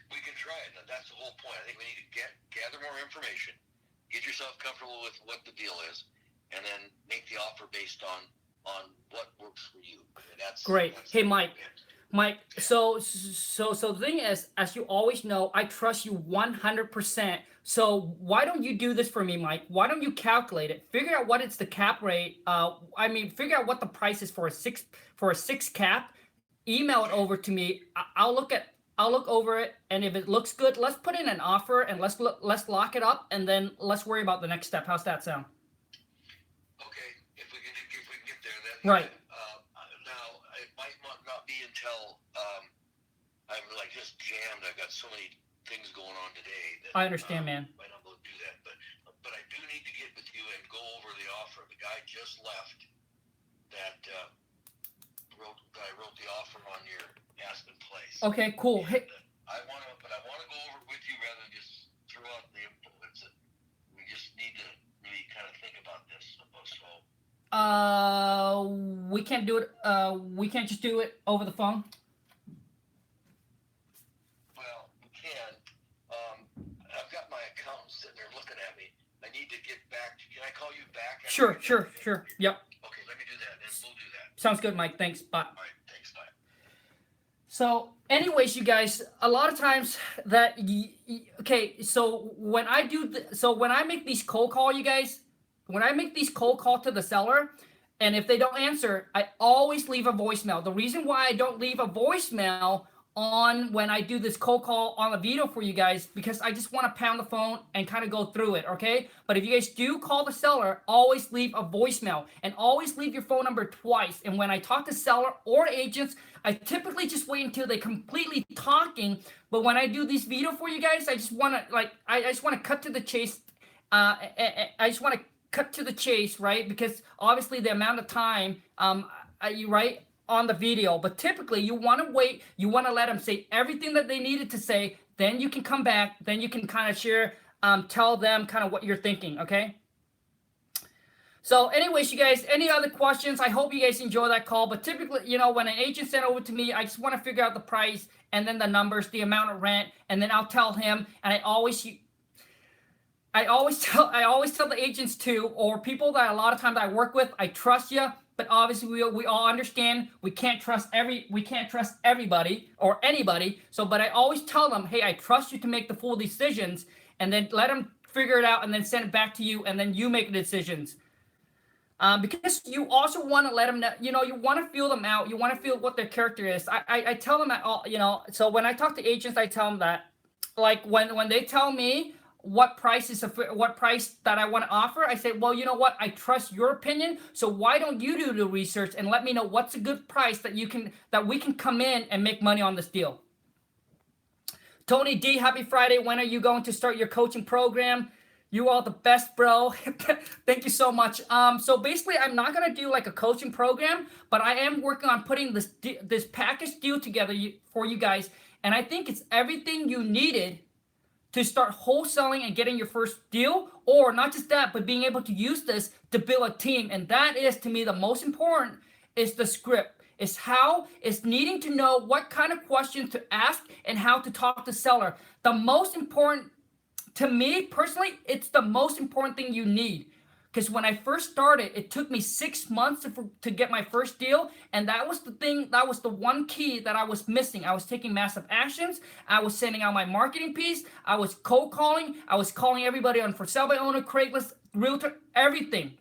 We can try it. That's the whole point. I think we need to gather more information, get yourself comfortable with what the deal is, and then make the offer based on what works for you. That's
great. Hey, Mike. Mike,
yeah.
So the thing is, as you always know, I trust you 100%. So why don't you do this for me, Mike? Why don't you calculate it? Figure out what it's the cap rate. Figure out what the price is for a six cap. Email it over to me. I'll look over it, and if it looks good, let's put in an offer and let's lock it up, and then let's worry about the next step. How's that sound?
Okay, if we can get there,
right.
Now it might not be until I'm like just jammed. I've got so many things going on today that
I understand, man.
Might not be able to do that, but I do need to get with you and go over the offer. The guy just left that I wrote the offer on your Aspen place.
Okay, cool.
And, I want to go over it with you rather than just throw out the info. We just need to really kind of think about this. So.
We can't do it. We can't just do it over the phone.
Well, we can. I've got my accountant sitting there looking at me. I need to get back. Can I call you back?
Sure. Yep.
Okay, let me do that, and we'll do that.
Sounds good, Mike. Thanks. Bye.
All right, thanks. Bye.
So, anyways, you guys, a lot of times that okay. So when I make these cold call, you guys, when I make these cold call to the seller, And if they don't answer, I always leave a voicemail. The reason why I don't leave a voicemail on when I do this cold call on a video for you guys, because I just want to pound the phone and kind of go through it, okay? But if you guys do call the seller, always leave a voicemail and always leave your phone number twice. And when I talk to seller or agents, I typically just wait until they're completely talking. But when I do this video for you guys, I just want to I just want to cut to the chase. I just want to cut to the chase, right? Because obviously the amount of time, you right on the video, but typically you want to wait. You want to let them say everything that they needed to say. Then you can come back. Then you can kind of share, tell them kind of what you're thinking. Okay. So anyways, you guys, any other questions? I hope you guys enjoy that call. But typically, you know, when an agent sent over to me, I just want to figure out the price and then the numbers, the amount of rent, and then I'll tell him. And I always tell the agents too, or people that a lot of times I work with, I trust you, but obviously we all understand we can't trust everybody or anybody. So, but I always tell them, hey, I trust you to make the full decisions, and then let them figure it out, and then send it back to you, and then you make the decisions. Because you also want to let them know, you know, you want to feel them out, you want to feel what their character is. I tell them that all, you know. So when I talk to agents, I tell them that, like when they tell me what price that I want to offer, I say, well, you know what, I trust your opinion, so why don't you do the research and let me know what's a good price that we can come in and make money on this deal. Tony D, happy Friday. When are you going to start your coaching program? You are the best, bro. Thank you so much. So basically, I'm not gonna do like a coaching program, but I am working on putting this package deal together for you guys, and I think it's everything you needed to start wholesaling and getting your first deal, or not just that, but being able to use this to build a team. And that is, to me, the most important is the script. It's needing to know what kind of questions to ask and how to talk to seller. The most important, to me personally, it's the most important thing you need. Because when I first started, it took me 6 months to get my first deal. And that was the thing, that was the one key that I was missing. I was taking massive actions. I was sending out my marketing piece. I was cold calling. I was calling everybody on for sale by owner, Craigslist, Realtor, everything.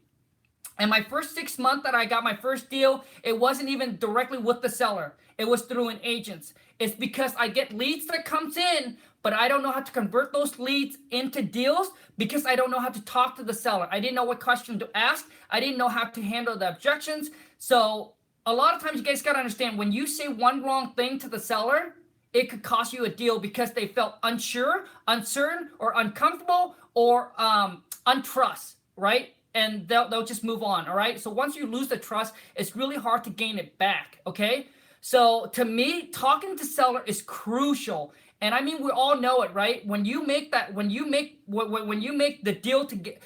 And my first 6 months that I got my first deal, it wasn't even directly with the seller. It was through an agent. It's because I get leads that comes in, but I don't know how to convert those leads into deals because I don't know how to talk to the seller. I didn't know what question to ask. I didn't know how to handle the objections. So a lot of times you guys got to understand, when you say one wrong thing to the seller, it could cost you a deal because they felt unsure, uncertain, or uncomfortable, or untrust, right? And they'll just move on, all right? So once you lose the trust, it's really hard to gain it back, okay? So to me, talking to seller is crucial. And I mean, we all know it, right? When you make the deal to get,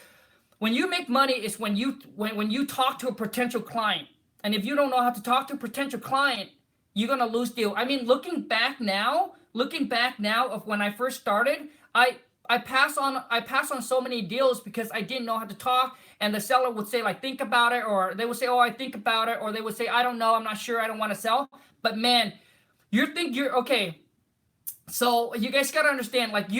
when you make money is when you talk to a potential client. And if you don't know how to talk to a potential client, you're gonna lose deal. I mean, looking back now of when I first started, I pass on so many deals because I didn't know how to talk, and the seller would say, like, think about it, or they would say, oh, I think about it, or they would say, I don't know, I'm not sure, I don't want to sell. But man, you're okay. So you guys gotta understand, like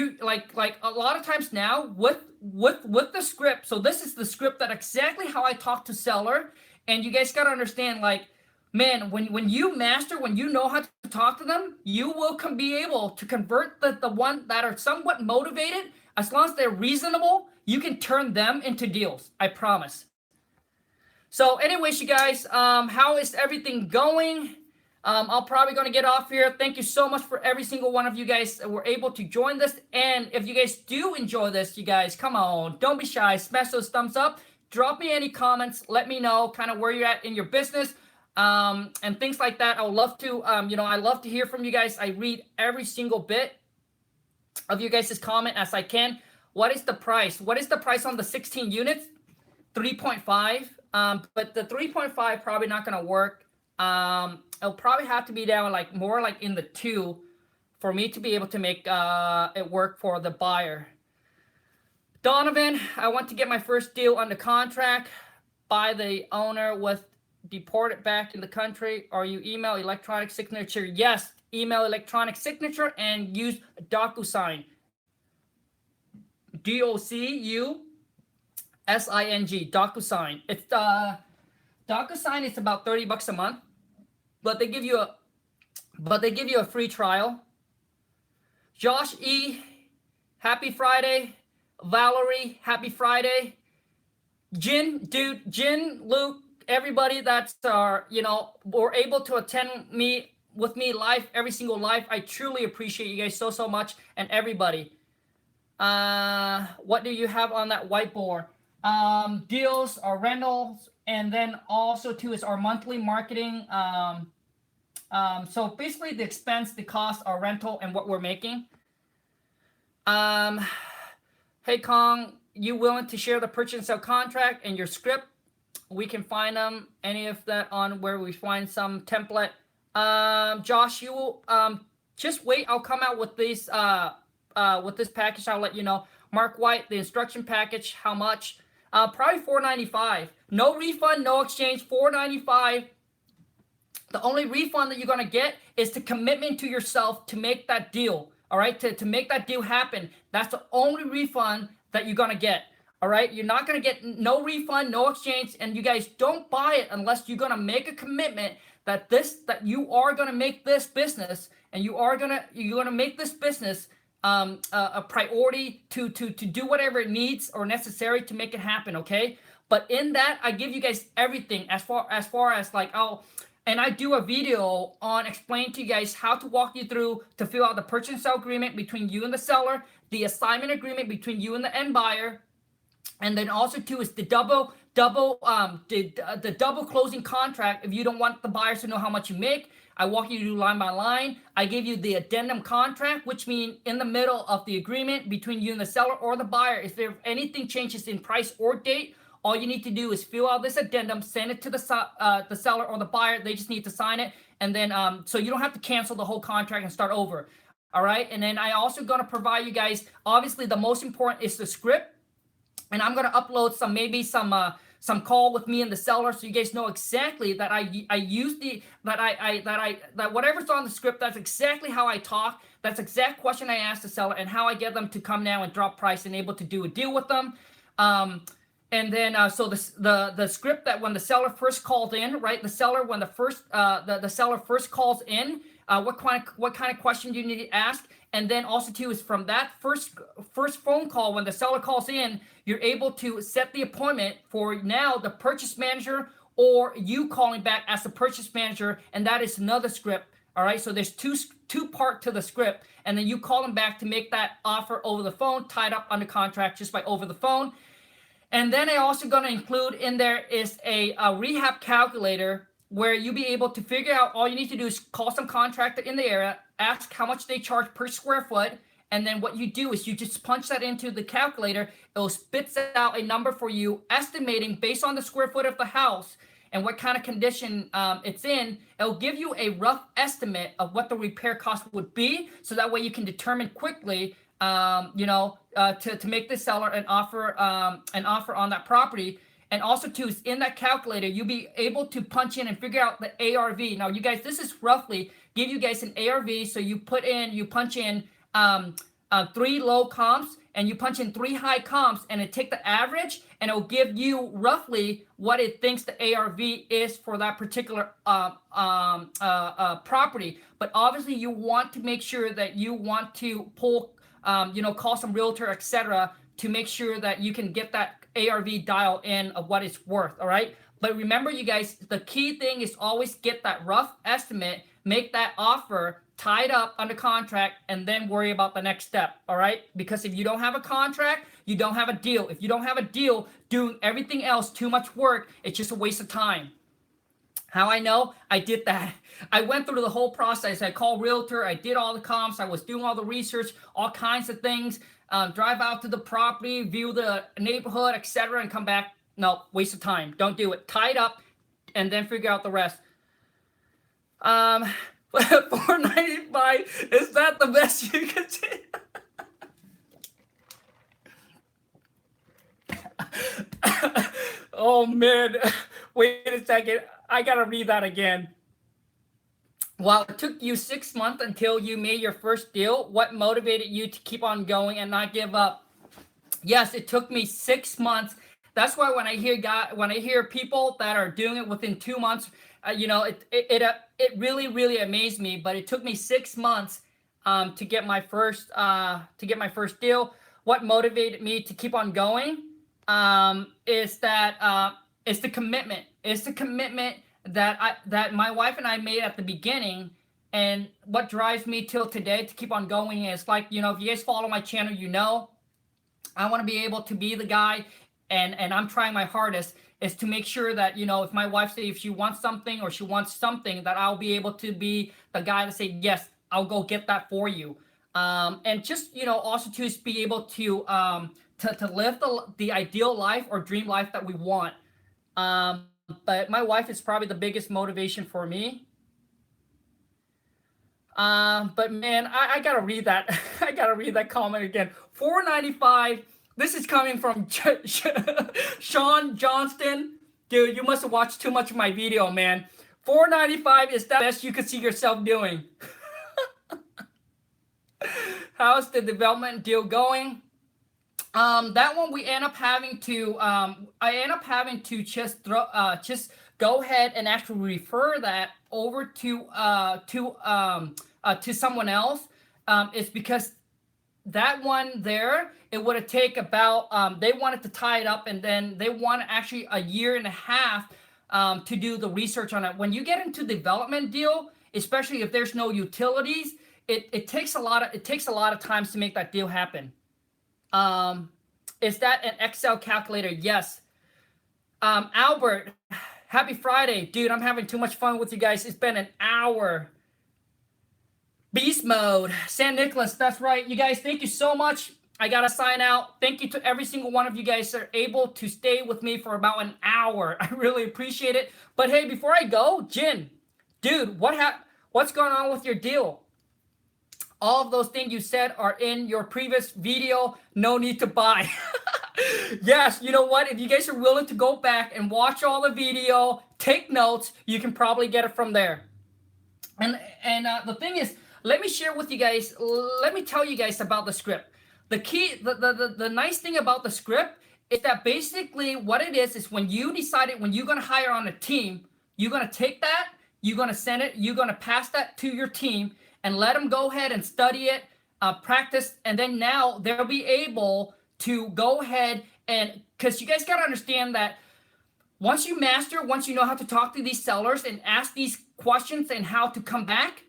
a lot of times now with the script. So this is the script that exactly how I talk to seller, and you guys gotta understand, like, man, when you master, when you know how to talk to them, you will be able to convert the one that are somewhat motivated. As long as they're reasonable, you can turn them into deals. I promise. So anyways, you guys, how is everything going? I'm probably going to get off here. Thank you so much for every single one of you guys that were able to join this. And if you guys do enjoy this, you guys, come on, don't be shy. Smash those thumbs up. Drop me any comments. Let me know kind of where you're at in your business. And things like that. I would love to, I love to hear from you guys. I read every single bit of you guys' comment as I can. What is the price? What is the price on the 16 units? 3.5. But the 3.5 probably not going to work. It'll probably have to be down like more like in the 2 for me to be able to make it work for the buyer. Donovan, I want to get my first deal under contract by the owner with deported back in the country. Or you email electronic signature? Yes, email electronic signature and use DocuSign. DocuSign. DocuSign. It's DocuSign is about $30 a month, but they give you a free trial. Josh E, happy Friday. Valerie, happy Friday. Jin, Luke, everybody that's were able to attend with me live, every single live. I truly appreciate you guys so much, and everybody. What do you have on that whiteboard? Deals, our rentals, and then also too is our monthly marketing. So basically the expense, the cost, our rental, and what we're making. Hey Khang, you willing to share the purchase and sale contract and your script? We can find them, any of that on where we find some template. Josh, you will just wait. I'll come out with this package. I'll let you know. Mark White, the instruction package, how much? Probably $4.95. No refund, no exchange. $4.95. The only refund that you're gonna get is the commitment to yourself to make that deal. All right, to make that deal happen. That's the only refund that you're gonna get. All right, you're not gonna get no refund, no exchange, and you guys don't buy it unless you're gonna make a commitment that you are gonna make this business, and you're gonna make this business a priority to do whatever it needs or necessary to make it happen. Okay, but in that I give you guys everything as far as like and I do a video on explaining to you guys how to walk you through to fill out the purchase and sale agreement between you and the seller, the assignment agreement between you and the end buyer, and then also too is the double closing contract. If you don't want the buyers to know how much you make, I walk you through line by line. I give you the addendum contract, which means in the middle of the agreement between you and the seller or the buyer, if there anything changes in price or date, all you need to do is fill out this addendum, send it to the seller or the buyer. They just need to sign it, and then so you don't have to cancel the whole contract and start over. All right, and then I also gonna provide you guys. Obviously, the most important is the script, and I'm gonna upload some call with me and the seller, so you guys know exactly that I use that whatever's on the script. That's exactly how I talk. That's exact question I ask the seller, and how I get them to come now and drop price and able to do a deal with them. And then so the script that when the seller first called in, right? The seller when the seller first calls in, what kind of question do you need to ask? And then also too is from that first phone call when the seller calls in, you're able to set the appointment for now the purchase manager or you calling back as the purchase manager, and that is another script. All right, so there's two part to the script, and then you call them back to make that offer over the phone, tied up under contract just by over the phone. And then I also going to include in there is a rehab calculator where you'll be able to figure out. All you need to do is call some contractor in the area, ask how much they charge per square foot, and then what you do is you just punch that into the calculator. It'll spits out a number for you, estimating based on the square foot of the house and what kind of condition it's in. It'll give you a rough estimate of what the repair cost would be, so that way you can determine quickly to make the seller an offer on that property. And also too is in that calculator, you'll be able to punch in and figure out the ARV. Now you guys, this is roughly give you guys an ARV. So you punch in 3 low comps and you punch in 3 high comps, and it take the average and it'll give you roughly what it thinks the ARV is for that particular property. But obviously you want to make sure that you want to pull call some realtor, etc., to make sure that you can get that ARV dial in of what it's worth. All right. But remember, you guys, the key thing is always get that rough estimate, make that offer tied up under contract, and then worry about the next step. All right. Because if you don't have a contract, you don't have a deal. If you don't have a deal, doing everything else, too much work, it's just a waste of time. How I know? I did that. I went through the whole process. I called realtor. I did all the comps. I was doing all the research, all kinds of things. Drive out to the property, view the neighborhood, etc., and come back. No, waste of time. Don't do it. Tie it up, and then figure out the rest. $4.95. Is that the best you can do? Oh man. Wait a second. I gotta read that again. While it took you 6 months until you made your first deal, what motivated you to keep on going and not give up? Yes, it took me 6 months That's why when I hear people that are doing it within 2 months, it really amazed me. But it took me 6 months to get my first deal. What motivated me to keep on going is that it's the commitment. It's the commitment that my wife and I made at the beginning. And what drives me till today to keep on going is, like, if you guys follow my channel, I want to be able to be the guy, and I'm trying my hardest is to make sure that, if my wife if she wants something or she wants something, that I'll be able to be the guy to say, yes, I'll go get that for you. And just, also to be able to live the ideal life or dream life that we want. But my wife is probably the biggest motivation for me. But man, I gotta read that. I gotta read that comment again. $4.95. This is coming from Sean Johnston. Dude, you must have watched too much of my video, man. $4.95 is the best you could see yourself doing. How's the development deal going? That one we end up having to. I end up having to just go ahead and actually refer that over to someone else. It's because that one there, it would have taken about, they wanted to tie it up, and then they want actually a year and a half to do the research on it. When you get into development deal, especially if there's no utilities, it takes a lot of times to make that deal happen. Is that an Excel calculator? Yes. Albert, happy Friday. Dude, I'm having too much fun with you guys. It's been an hour. Beast mode. San Nicolas, that's right. You guys, thank you so much. I got to sign out. Thank you to every single one of you guys that are able to stay with me for about an hour. I really appreciate it. But hey, before I go, Jin, dude, what's going on with your deal? All of those things you said are in your previous video. No need to buy. Yes, you know what? If you guys are willing to go back and watch all the video, take notes, you can probably get it from there. And the thing is, let me share with you guys, let me tell you guys about the script. The key, the nice thing about the script is that basically what it is when you decided, when you're going to hire on a team, you're going to take that, you're going to send it, you're going to pass that to your team and let them go ahead and study it, practice, and then now they'll be able to go ahead and, because you guys got to understand that once you know how to talk to these sellers and ask these questions and how to come back,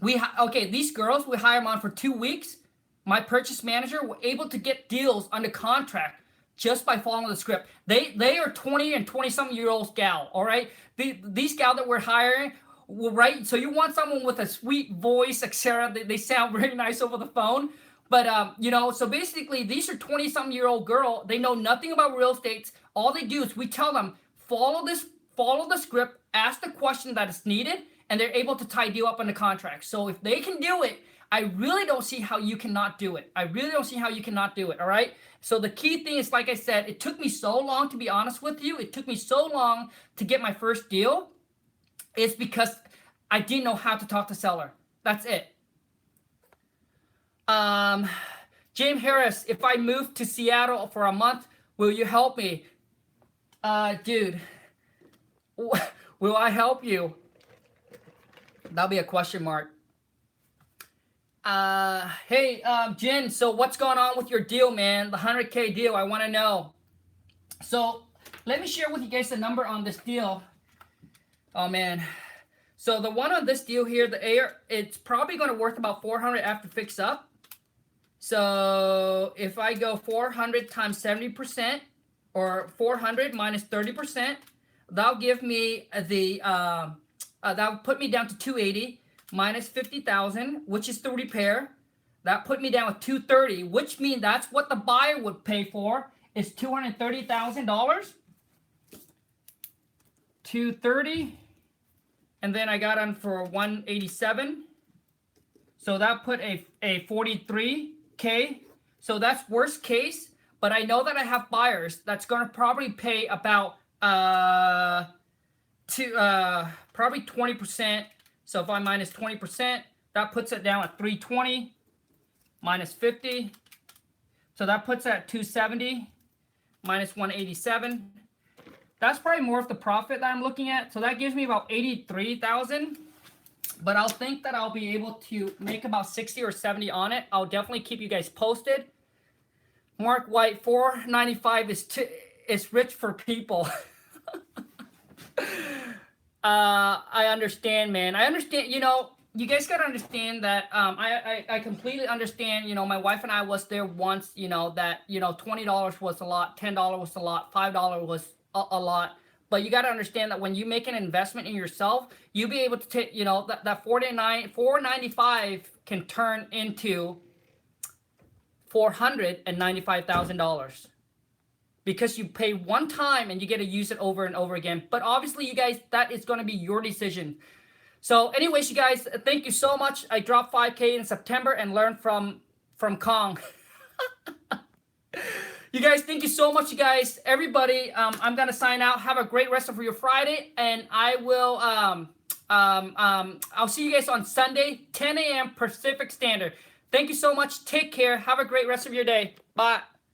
these girls, we hire them on for 2 weeks. My purchase manager were able to get deals under contract just by following the script. They are 20 and 20-something-year-old gal, all right? These gal that we're hiring, right? So you want someone with a sweet voice, etc. They sound very nice over the phone. But, so basically these are 20-something-year-old girl. They know nothing about real estate. All they do is we tell them, follow the script, ask the question that is needed, and they're able to tie deal up on the contract. So if they can do it, I really don't see how you cannot do it. I really don't see how you cannot do it, all right? So the key thing is, like I said, it took me so long, to be honest with you. It took me so long to get my first deal. It's because I didn't know how to talk to seller. That's it. James Harris, if I move to Seattle for a month, will you help me? Dude, will I help you? That'll be a question mark. Hey, Jen, so what's going on with your deal, man? The 100K deal, I want to know. So let me share with you guys the number on this deal. Oh, man. So the one on this deal here, it's probably going to worth about 400 after fix up. So if I go 400 times 70%, or 400 minus 30%, that'll give me that'll put me down to 280 minus 50,000, which is the repair. That put me down with 230, which means that's what the buyer would pay for, is $230,000. 230, and then I got on for 187. So that put a 43K. So that's worst case, but I know that I have buyers that's going to probably pay about probably 20%. So if I minus 20%, that puts it down at 320 minus 50. So that puts it at 270. minus 187. That's probably more of the profit that I'm looking at. So that gives me about 83,000. But I'll think that I'll be able to make about 60 or 70 on it. I'll definitely keep you guys posted. Mark White, 495 is rich for people. I understand, man. I understand, you know, you guys gotta understand that I completely understand, you know, my wife and I was there once, you know, that, you know, $20 was a lot, $10 was a lot, $5 was a lot. But you got to understand that when you make an investment in yourself, you'll be able to take, you know, that 495 can turn into $495,000 because you pay one time and you get to use it over and over again. But obviously, you guys, that is going to be your decision. So anyways, you guys, thank you so much. I dropped 5K in September and learned from Khang. You guys, thank you so much, you guys. Everybody, I'm gonna sign out. Have a great rest of your Friday, and I will I'll see you guys on Sunday, 10 a.m. Pacific Standard. Thank you so much. Take care. Have a great rest of your day. Bye.